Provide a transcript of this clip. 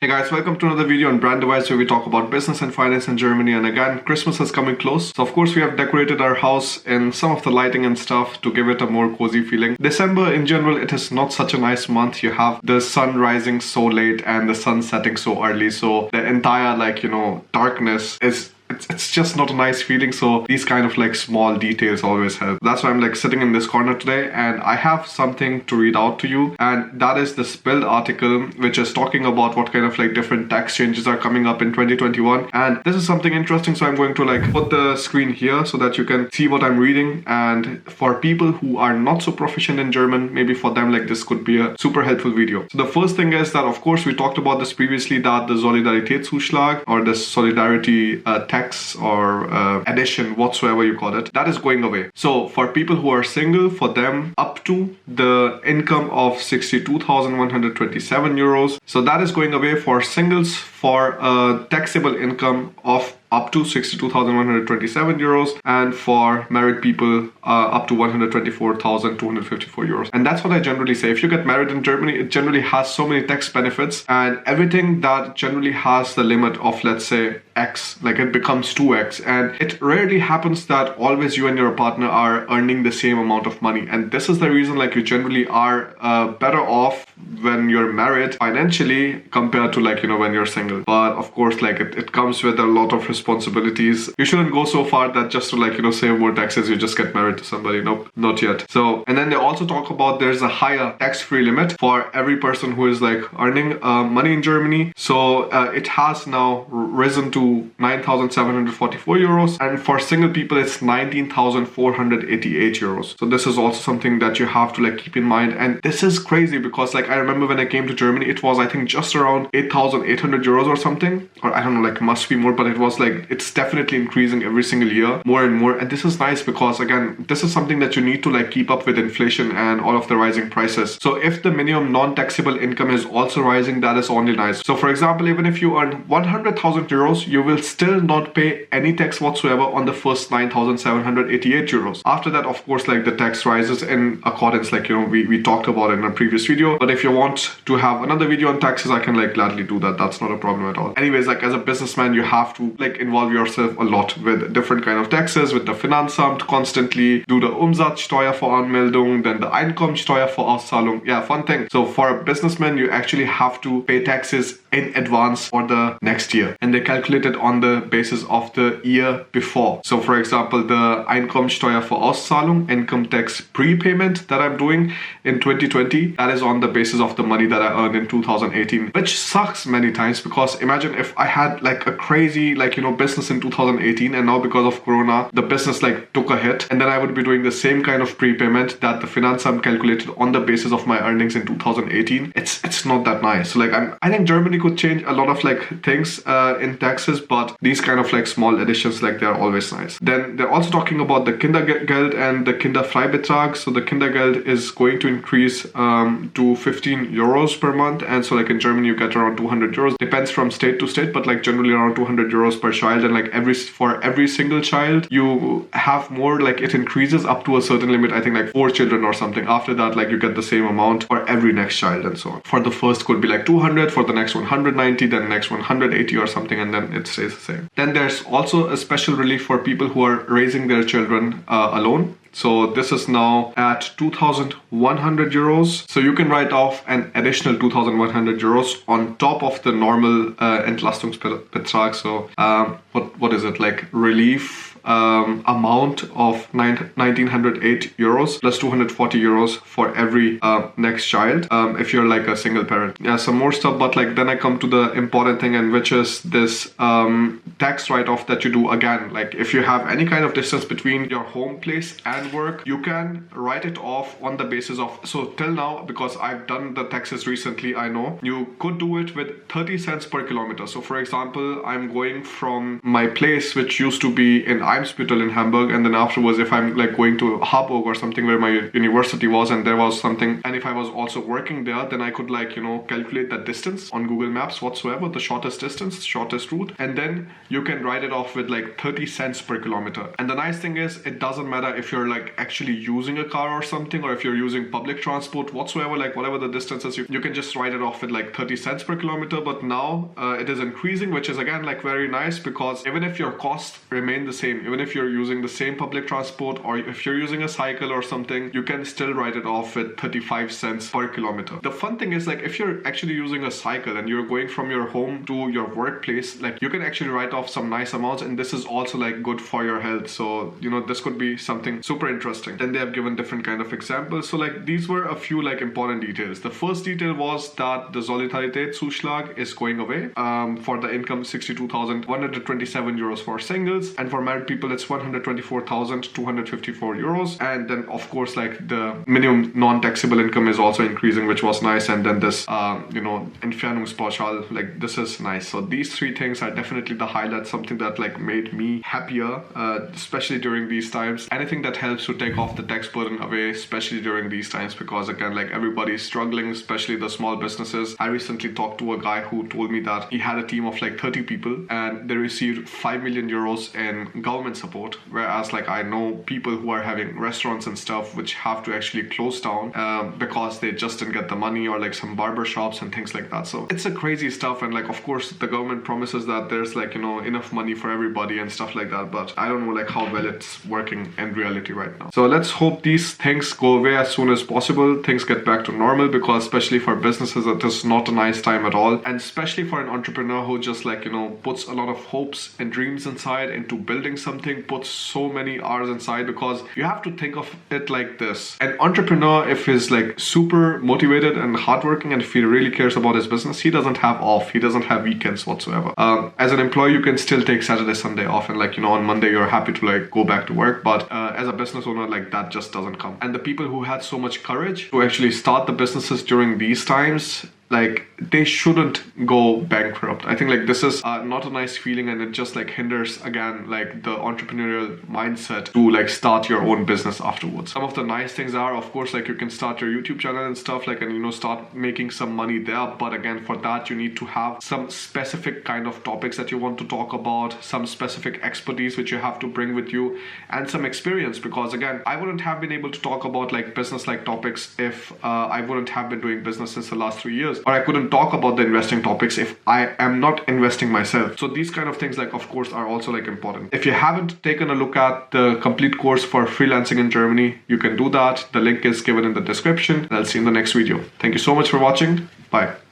Hey guys, welcome to another video on Brand Device where we talk about business and finance in Germany. And again, Christmas is coming close. So of course we have decorated our house in some of the lighting and stuff to give it a more cozy feeling. December in general, it is not such a nice month. You have the sun rising so late and the sun setting so early. So the entire darkness is it's just not a nice feeling. So these kind of small details always help. That's why I'm sitting in this corner today and I have something to read out to you, and that is the Spilled article, which is talking about what kind of different tax changes are coming up in 2021. And this is something interesting, so I'm going to put the screen here so that you can see what I'm reading. And for people who are not so proficient in German, maybe for them this could be a super helpful video. So the first thing is that of course we talked about this previously, that the Solidaritätszuschlag or the solidarity tax or addition, whatsoever you call it, that is going away. So for people who are single, for them up to the income of 62,127 euros, so that is going away for singles for a taxable income of up to 62,127 euros, and for married people up to 124,254 euros. And that's what I generally say. If you get married in Germany, it generally has so many tax benefits, and everything that generally has the limit of, let's say, X, it becomes 2X. And it rarely happens that always you and your partner are earning the same amount of money. And this is the reason you generally are better off when you're married financially compared to when you're single. But of course it comes with a lot of responsibilities. You shouldn't go so far that just to save more taxes you just get married to somebody. Nope, not yet. So, and then they also talk about there's a higher tax-free limit for every person who is earning money in Germany. So it has now risen to 9,744 euros, and for single people it's 19,488 euros. So this is also something that you have to keep in mind. And this is crazy because I remember when I came to Germany, it was I think just around 8,800 euros or something, or I don't know, must be more, but it was it's definitely increasing every single year more and more. And this is nice because again, this is something that you need to keep up with inflation and all of the rising prices. So if the minimum non-taxable income is also rising, that is only nice. So for example, even if you earn 100,000 euros, you will still not pay any tax whatsoever on the first 9,788 euros. After that, of course, the tax rises in accordance, we talked about it in a previous video. But if you want to have another video on taxes, I can gladly do that. That's not a problem at all. Anyways, as a businessman, you have to involve yourself a lot with different kind of taxes, with the Finanzamt, constantly do the Umsatzsteuervoranmeldung, then the Einkommensteuervorauszahlung. Yeah, fun thing. So for a businessman, you actually have to pay taxes in advance for the next year, and they calculate it on the basis of the year before. So for example, the Einkommensteuervorauszahlung, income tax prepayment that I'm doing in 2020, that is on the basis of the money that I earned in 2018, which sucks many times because imagine if I had a crazy business in 2018, and now because of Corona the business took a hit, and then I would be doing the same kind of prepayment that the Finanzamt calculated on the basis of my earnings in 2018. It's not that nice. So I think Germany could change a lot of things in taxes, but these kind of small additions they're always nice. Then they're also talking about the Kindergeld and the Kinderfreibetrag. So the Kindergeld is going to increase to 15 euros per month, and so in Germany you get around 200 euros. Depends from state to state, but generally around 200 euros per child. And for every single child you have more, it increases up to a certain limit, I think 4 children or something. After that you get the same amount for every next child, and so on. For the first could be 200, for the next 190, then next 180 or something, and then it stays the same. Then there's also a special relief for people who are raising their children alone. So this is now at 2,100 euros. So you can write off an additional 2,100 euros on top of the normal Entlastungsbetrag. So what is it, relief amount of 1,908 euros plus 240 euros for every next child if you're a single parent. Yeah, some more stuff, but then I come to the important thing, and which is this tax write-off that you do again. If you have any kind of distance between your home place and work, you can write it off on the basis of, so till now, because I've done the taxes recently, I know you could do it with 30 cents per kilometer. So for example, I'm going from my place, which used to be in Eimsbüttel in Hamburg, and then afterwards if I'm like going to Harburg or something where my university was, and there was something, and if I was also working there, then I could like, calculate that distance on Google Maps whatsoever, the shortest distance, shortest route, and then you can write it off with like 30 cents per kilometer. And the nice thing is, it doesn't matter if you're like actually using a car or something, or if you're using public transport whatsoever, like whatever the distance is, you can just write it off with like 30 cents per kilometer. But now it is increasing, which is again like very nice, because even if your costs remain the same, even if you're using the same public transport, or if you're using a cycle or something, you can still write it off with 35 cents per kilometer. The fun thing is, like, if you're actually using a cycle and you're going from your home to your workplace, like you can actually write off some nice amounts, and this is also like good for your health. So this could be something super interesting. Then they have given different kind of examples. So like these were a few like important details. The first detail was that the Solidaritätszuschlag is going away. For the income 62,127 euros for singles, and for married people it's 124,254 euros. And then of course like the minimum non-taxable income is also increasing, which was nice. And then this Entfernungspauschal, like this is nice. So these three things are definitely the highlight, something that like made me happier, especially during these times. Anything that helps to take off the tax burden away, especially during these times, because again, like everybody's struggling, especially the small businesses. I recently talked to a guy who told me that he had a team of like 30 people and they received 5 million euros in government support, whereas like I know people who are having restaurants and stuff which have to actually close down because they just didn't get the money, or like some barber shops and things like that. So it's a crazy stuff, and like of course the government promises that there's like enough money for everybody and stuff like that, but I don't know like how well it's working in reality right now. So let's hope these things go away as soon as possible, things get back to normal, because especially for businesses it is not a nice time at all, and especially for an entrepreneur who just like puts a lot of hopes and dreams inside into building something, puts so many hours inside. Because you have to think of it like this: an entrepreneur, if he's like super motivated and hardworking, and if he really cares about his business, he doesn't have off, he doesn't have weekends whatsoever. As an employee you can still take Saturday, Sunday off, and like on Monday you're happy to like go back to work, but as a business owner, like that just doesn't come. And the people who had so much courage to actually start the businesses during these times, like they shouldn't go bankrupt. I think like this is not a nice feeling, and it just like hinders again like the entrepreneurial mindset to like start your own business afterwards. Some of the nice things are, of course, like you can start your YouTube channel and stuff like, and start making some money there, but again for that you need to have some specific kind of topics that you want to talk about, some specific expertise which you have to bring with you, and some experience. Because again, I wouldn't have been able to talk about like business like topics if I wouldn't have been doing business since the last 3 years, or I couldn't talk about the investing topics if I am not investing myself. So these kind of things like of course are also like important. If you haven't taken a look at the complete course for freelancing in Germany, you can do that. The link is given in the description, and I'll see you in the next video. Thank you so much for watching. Bye.